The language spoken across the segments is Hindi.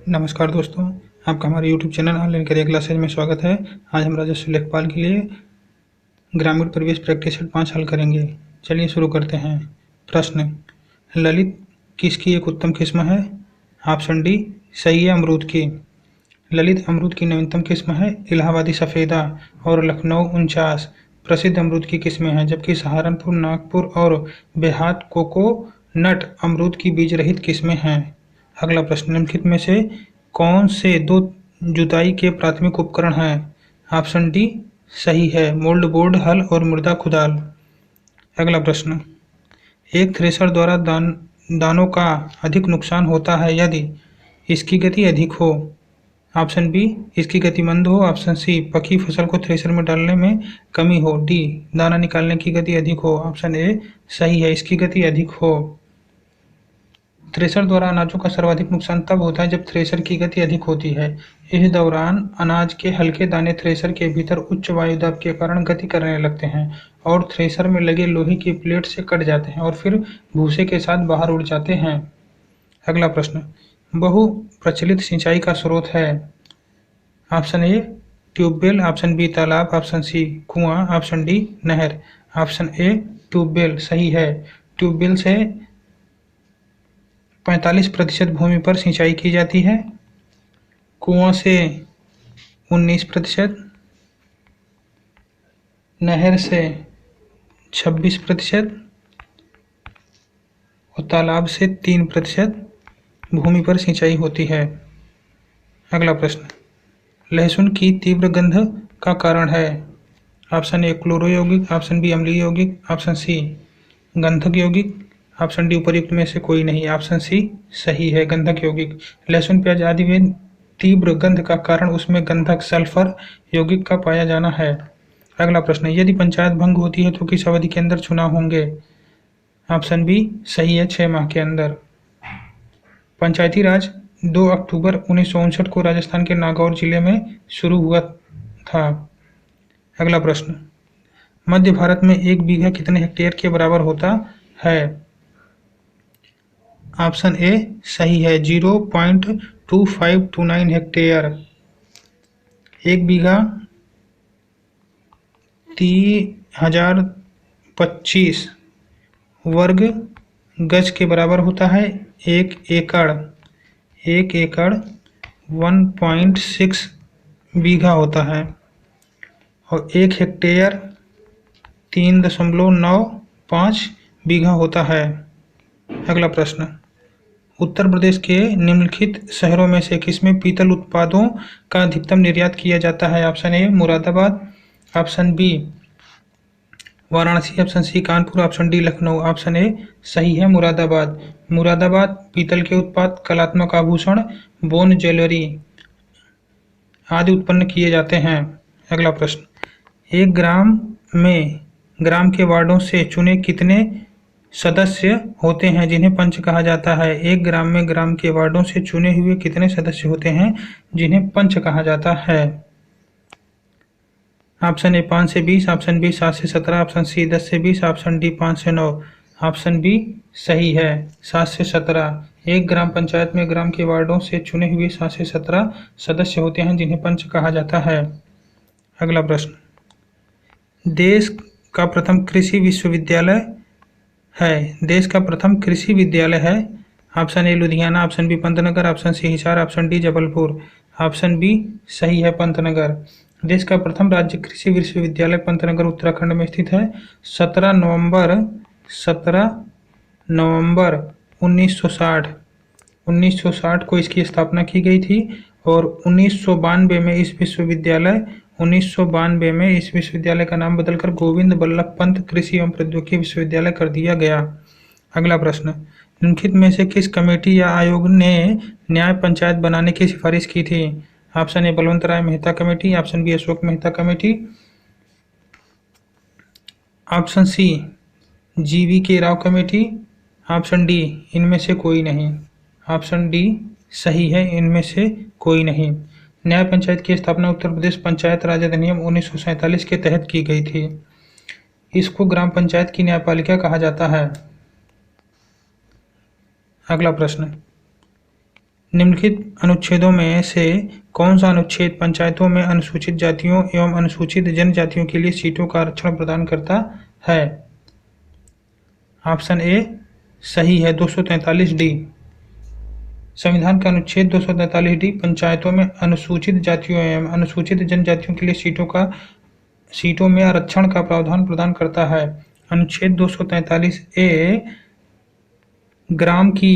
नमस्कार दोस्तों, आपका हमारे YouTube channel online career classes में स्वागत है। आज हम राजस्व लेखपाल के लिए ग्रामीण परिवेश प्रैक्टिस सेट 5 हल करेंगे। चलिए शुरू करते हैं। प्रश्न: ललित किसकी एक उत्तम किस्म है? ऑप्शन डी सही है अमरूद की। ललित अमरूद की नवीनतम किस्म है इलाहाबादी सफ़ेदा और लखनऊ 49 प्रसिद्ध अमरूद की किस्में हैं, जबकि सहारनपुर, नागपुर और बेहात कोकोनट अमरूद की बीज रहित किस्में हैं। अगला प्रश्न: निम्नलिखित में से कौन से दो जुताई के प्राथमिक उपकरण हैं? ऑप्शन डी सही है मोल्ड बोर्ड, हल और मृदा खुदाल। अगला प्रश्न: एक थ्रेशर द्वारा दानों का अधिक नुकसान होता है यदि इसकी गति अधिक हो। ऑप्शन बी इसकी गति मंद हो। ऑप्शन सी पकी फसल को थ्रेशर में डालने में कमी हो। डी दाना निकालने की गति अधिक हो। ऑप्शन ए सही है इसकी गति अधिक हो। थ्रेशर द्वारा अनाजों का सर्वाधिक नुकसान तब होता है जब थ्रेशर की गति अधिक होती है। इस दौरान अनाज के हल्के दाने थ्रेशर के भीतर उच्च वायु दाब के कारण गति करने लगते हैं और थ्रेशर में लगे लोहे की प्लेट से कट जाते हैं और फिर भूसे के साथ बाहर उड़ जाते हैं। अगला प्रश्न: बहु प्रचलित सिंचाई का स्रोत है। Option A tubewell, option B तालाब, ऑप्शन सी कुआं, ऑप्शन डी नहर। ऑप्शन ए ट्यूबवेल सही है। ट्यूबवेल से 45% भूमि पर सिंचाई की जाती है, कुआं से 19%, नहर से 26% और तालाब से 3% भूमि पर सिंचाई होती है। अगला प्रश्न: लहसुन की तीव्र गंध का कारण है। ऑप्शन ए क्लोरो यौगिक, ऑप्शन बी अम्लीय यौगिक, ऑप्शन सी गंधक यौगिक, ऑप्शन डी उपयुक्त में से कोई नहीं। ऑप्शन सी सही है गंधक यौगिक। लहसुन, प्याज आदि में तीव्र गंध का कारण उसमें गंधक सल्फर यौगिक का पाया जाना है। अगला प्रश्न: यदि पंचायत भंग होती है तो किस अवधि के अंदर चुनाव होंगे? ऑप्शन बी सही है 6 माह के अंदर। पंचायती राज 2 अक्टूबर 1959 को राजस्थान के नागौर जिले में शुरू हुआ था। अगला प्रश्न: मध्य भारत में 1 बीघा कितने हेक्टेयर के बराबर होता है? ऑप्शन ए सही है 0.2529 हेक्टेयर। 1 बीघा 3025 वर्ग गज के बराबर होता है। 1 एकड़ 1.6 बीघा होता है और 1 हेक्टेयर 3.95 बीघा होता है। अगला प्रश्न: उत्तर प्रदेश के निम्नलिखित शहरों में से किसमें पीतल उत्पादों का अधिकतम निर्यात किया जाता है? Option A Moradabad, option B Varanasi, option C Kanpur, option D Lucknow. Option A सही है मुरादाबाद। मुरादाबाद पीतल के उत्पाद, कलात्मक आभूषण, बोन ज्वेलरी आदि उत्पन्न किए जाते हैं। अगला प्रश्न: एक ग्राम के वार्डों से चुने कितने सदस्य होते हैं जिन्हें पंच कहा जाता है? 1 ग्राम में ग्राम के वार्डों से चुने हुए कितने सदस्य होते हैं जिन्हें पंच कहा जाता है? ऑप्शन ए 5 से 20, ऑप्शन बी 7 से 17, ऑप्शन सी 10 से 20, ऑप्शन डी 5 से 9। ऑप्शन बी सही है 7 से 17। एक ग्राम पंचायत में ग्राम के वार्डों से चुने हुए 7 से 17 सदस्य होते हैं जिन्हें पंच कहा जाता है। अगला प्रश्न: देश का प्रथम कृषि विश्वविद्यालय है। देश का प्रथम कृषि विद्यालय है। Option A Ludhiana, option B Pantnagar, option C Hisar, option D Jabalpur. Option B सही है पंतनगर। देश का प्रथम राज्य कृषि विश्वविद्यालय पंतनगर उत्तराखंड में स्थित है। 17 नवंबर 1960 को इसकी स्थापना की गई थी और 1992 में इस विश्वविद्यालय का नाम बदलकर गोविंद बल्लभ पंत कृषि एवं प्रौद्योगिकी विश्वविद्यालय कर दिया गया। अगला प्रश्न: निम्नलिखित में से किस कमेटी या आयोग ने न्याय पंचायत बनाने की सिफारिश की थी? Option A Balwant Rai Mehta committee, option B Ashok Mehta committee, option C GV Rao committee, option D इनमें से कोई नहीं। ऑप्शन डी सही है इनमें से कोई नहीं। न्याय पंचायत की स्थापना उत्तर प्रदेश पंचायत राज अधिनियम 1947 के तहत की गई थी। इसको ग्राम पंचायत की न्यायपालिका कहा जाता है। अगला प्रश्न: निम्नलिखित अनुच्छेदों में से कौन सा अनुच्छेद पंचायतों में अनुसूचित जातियों एवं अनुसूचित जनजातियों के लिए सीटों का आरक्षण प्रदान करता है? ऑप्शन ए सही है 243 डी। संविधान का अनुच्छेद 243 डी पंचायतों में अनुसूचित जातियों एवं अनुसूचित जनजातियों के लिए सीटों में आरक्षण का प्रावधान प्रदान करता है। अनुच्छेद 243 ए ग्राम की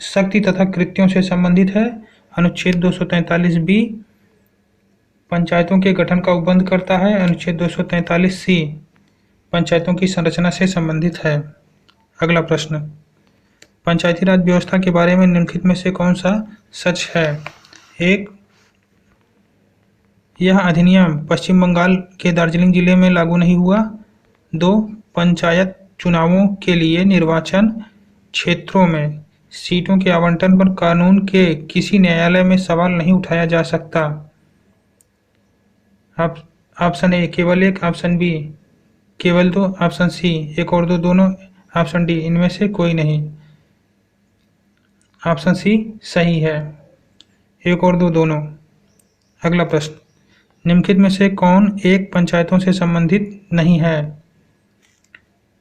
शक्ति तथा कृत्यों से संबंधित है। अनुच्छेद 243 बी पंचायतों के गठन का उपबंध करता है। अनुच्छेद 243 सी पंचायतों की संरचना से संबंधित है। अगला प्रश्न, पंचायती राज व्यवस्था के बारे में निम्नलिखित में से कौन सा सच है? 1. यह अधिनियम पश्चिम बंगाल के दार्जिलिंग जिले में लागू नहीं हुआ। 2. पंचायत चुनावों के लिए निर्वाचन क्षेत्रों में सीटों के आवंटन पर कानून के किसी न्यायालय में सवाल नहीं उठाया जा सकता। ऑप्शन ए केवल एक, ऑप्शन बी केवल दो, ऑप्शन सी एक और दो दोनों, ऑप्शन डी इनमें से कोई नहीं। ऑप्शन सी सही है, एक और दो दोनों। अगला प्रश्न, निम्नलिखित में से कौन एक पंचायतों से संबंधित नहीं है?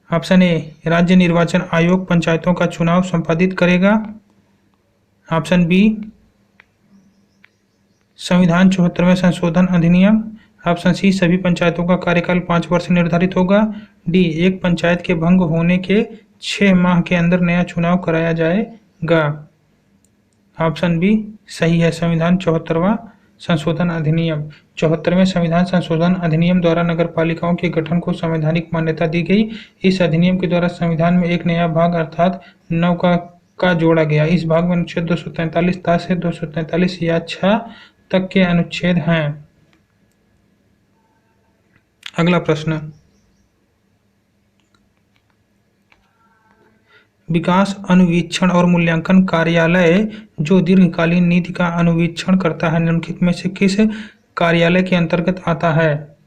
ऑप्शन ए राज्य निर्वाचन आयोग पंचायतों का चुनाव संपादित करेगा। ऑप्शन बी संविधान 74वें संशोधन अधिनियम। ऑप्शन सी सभी पंचायतों का कार्यकाल 5 वर्ष निर्धारित होगा। डी एक पंचायत के भंग होने के 6 माह के अंदर नया चुनाव कराया जाएगा। ऑप्शन बी सही है, संविधान 74वां संशोधन अधिनियम। 74वें संविधान संशोधन अधिनियम द्वारा नगर पालिकाओं के गठन को संवैधानिक मान्यता दी गई। इस अधिनियम के द्वारा संविधान में एक नया भाग अर्थात 9 का जोड़ा गया। इस भाग में अनुच्छेद 243 ता से 243 या 6 तक के अनुच्छेद हैं। अगला प्रश्न, विकास अनुवीक्षण और मूल्यांकन कार्यालय जो दीर्घकालीन नीति का अनुवीक्षण करता है निम्नलिखित में से किस कार्यालय के अंतर्गत आता है?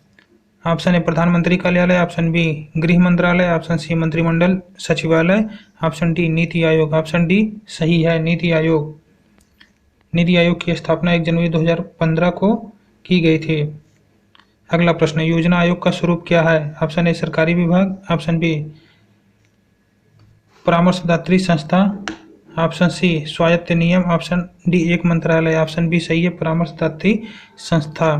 ऑप्शन ए प्रधानमंत्री कार्यालय, ऑप्शन बी गृह मंत्रालय, ऑप्शन सी मंत्रिमंडल सचिवालय, option D NITI Aayog. Option D सही है, नीति आयोग। नीति आयोग की स्थापना 1 जनवरी 2015 को की गई थी। अगला प्रश्न, योजना आयोग का स्वरूप क्या है? ऑप्शन ए सरकारी विभाग, ऑप्शन बी परामर्शदात्री संस्था, ऑप्शन सी स्वायत्त नियम, ऑप्शन डी एक मंत्रालय। ऑप्शन बी सही है, परामर्शदात्री संस्था।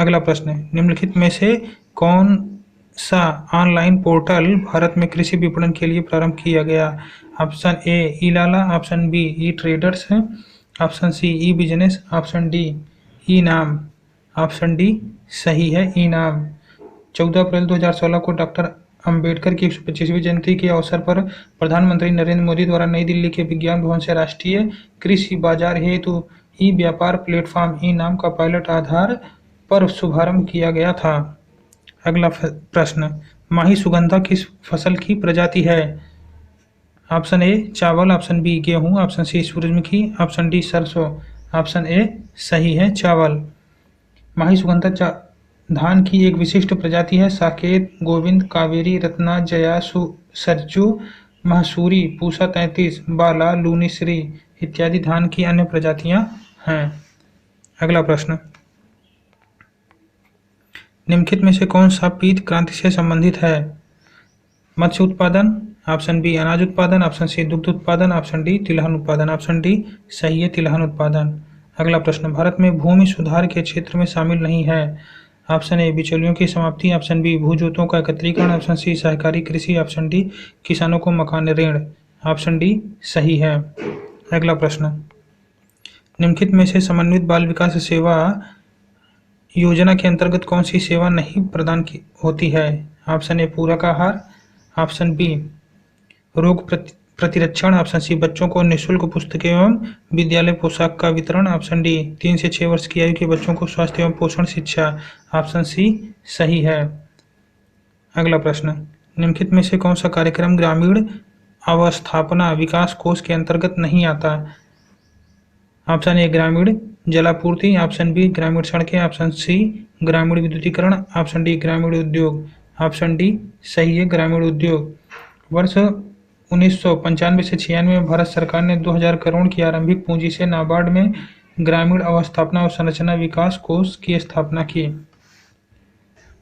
अगला प्रश्न, निम्नलिखित में से कौन सा ऑनलाइन पोर्टल भारत में कृषि विपणन के लिए प्रारंभ किया गया? Option A E Lala, option B E traders है, option C E business, option D E NAM. Option D सही है, ई नाम। 14 अप्रैल 2016 को डॉक्टर अंबेडकर की 125वीं जयंती के अवसर पर प्रधानमंत्री नरेंद्र मोदी द्वारा नई दिल्ली के विज्ञान भवन से राष्ट्रीय कृषि बाजार हेतु ई व्यापार प्लेटफॉर्म ई नाम का पायलट आधार पर शुभारंभ किया गया था। अगला प्रश्न, माही सुगंधा किस फसल की प्रजाति है? ऑप्शन ए चावल, ऑप्शन बी गेहूं, ऑप्शन सी सूरजमुखी, ऑप्शन डी सरसों। ऑप्शन ए सही है, चावल। माही सुगंधा धान की एक विशिष्ट प्रजाति है। साकेत, गोविंद, कावेरी, रत्ना, जया, सरजू, महसूरी, पूसा 33, बाला, लूनीश्री इत्यादि धान की अन्य प्रजातियां हैं। अगला प्रश्न, निम्नलिखित में से कौन सा पीत क्रांति से संबंधित है? मत्स्य उत्पादन, ऑप्शन बी अनाज उत्पादन, ऑप्शन सी दुग्ध उत्पादन, ऑप्शन डी तिलहन उत्पादन। ऑप्शन डी सही है, तिलहन उत्पादन। अगला प्रश्न, भारत में भूमि सुधार के क्षेत्र में शामिल नहीं है। ऑप्शन ए बिचौलियों की समाप्ति, ऑप्शन बी भूजोतों का एकत्रीकरण, ऑप्शन सी सहकारी कृषि, ऑप्शन डी किसानों को मकान ऋण। ऑप्शन डी सही है। अगला प्रश्न, निम्नलिखित में से समन्वित बाल विकास सेवा योजना के अंतर्गत कौन सी सेवा नहीं प्रदान होती है? ऑप्शन ए पूरक आहार, ऑप्शन बी रोग प्रतिरक्षण, ऑप्शन सी बच्चों को निःशुल्क पुस्तकें एवं विद्यालय पोशाक का वितरण, ऑप्शन डी 3 से 6 वर्ष की आयु के बच्चों को स्वास्थ्य एवं पोषण शिक्षा। ऑप्शन सी सही है। अगला प्रश्न, निम्नलिखित में से कौन सा कार्यक्रम ग्रामीण अवस्थापना विकास कोष के अंतर्गत नहीं आता? ऑप्शन ए ग्रामीण जलापूर्ति, ऑप्शन बी ग्रामीण सड़कें, ऑप्शन सी ग्रामीण विद्युतीकरण, ऑप्शन डी ग्रामीण उद्योग। ऑप्शन डी सही है, ग्रामीण उद्योग। वर्ष 1995 से 96 में भारत सरकार ने 2000 करोड़ की आरंभिक पूंजी से नाबार्ड में ग्रामीण अवस्थापना और संरचना विकास कोष की स्थापना की।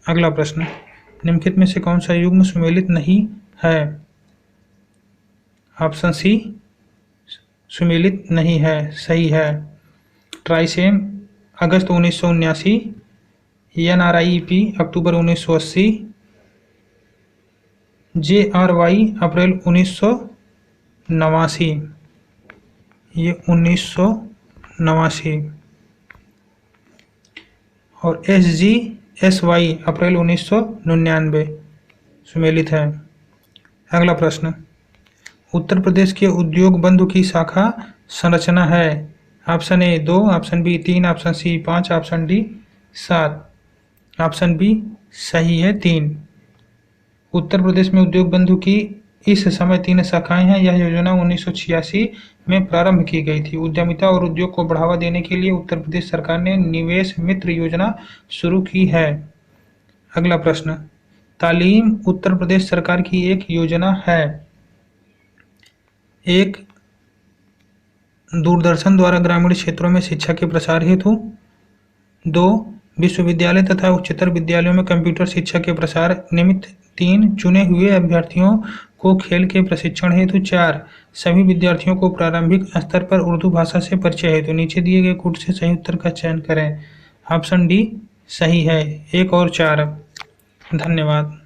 अगला प्रश्न, निम्नलिखित में से कौन सा युग्म सुमेलित नहीं है? ऑप्शन सी सुमेलित नहीं है, सही है। ट्राइसेम अगस्त 1979, NRIP अक्टूबर 1980, JRY अप्रैल 1989, ये 1989, और SGSY अप्रैल 1999 सुमेलित है। अगला प्रश्न, उत्तर प्रदेश के उद्योग बंधु की शाखा संरचना है? Option A 2, option B 3, option C 5, option D 7। Option B सही है, 3। उत्तर प्रदेश में उद्योग बंधु की इस समय 3 शाखाएं हैं। यह योजना 1986 में प्रारंभ की गई थी। उद्यमिता और उद्योग को बढ़ावा देने के लिए उत्तर प्रदेश सरकार ने निवेश मित्र योजना शुरू की है। अगला प्रश्न, तालीम उत्तर प्रदेश सरकार की एक योजना है। 1, दूरदर्शन द्वारा ग्रामीण क्षेत्रों में शिक्षा के प्रसार हेतु। 2, विश्वविद्यालय तथा उच्चतर विद्यालयों में कंप्यूटर शिक्षा के प्रसार निमित्त। 3, चुने हुए अभ्यर्थियों को खेल के प्रशिक्षण हेतु। 4, सभी विद्यार्थियों को प्रारंभिक स्तर पर उर्दू भाषा से परिचय हेतु। नीचे दिए गए कोड से सही उत्तर का चयन करें। ऑप्शन डी सही है, 1 और 4। धन्यवाद।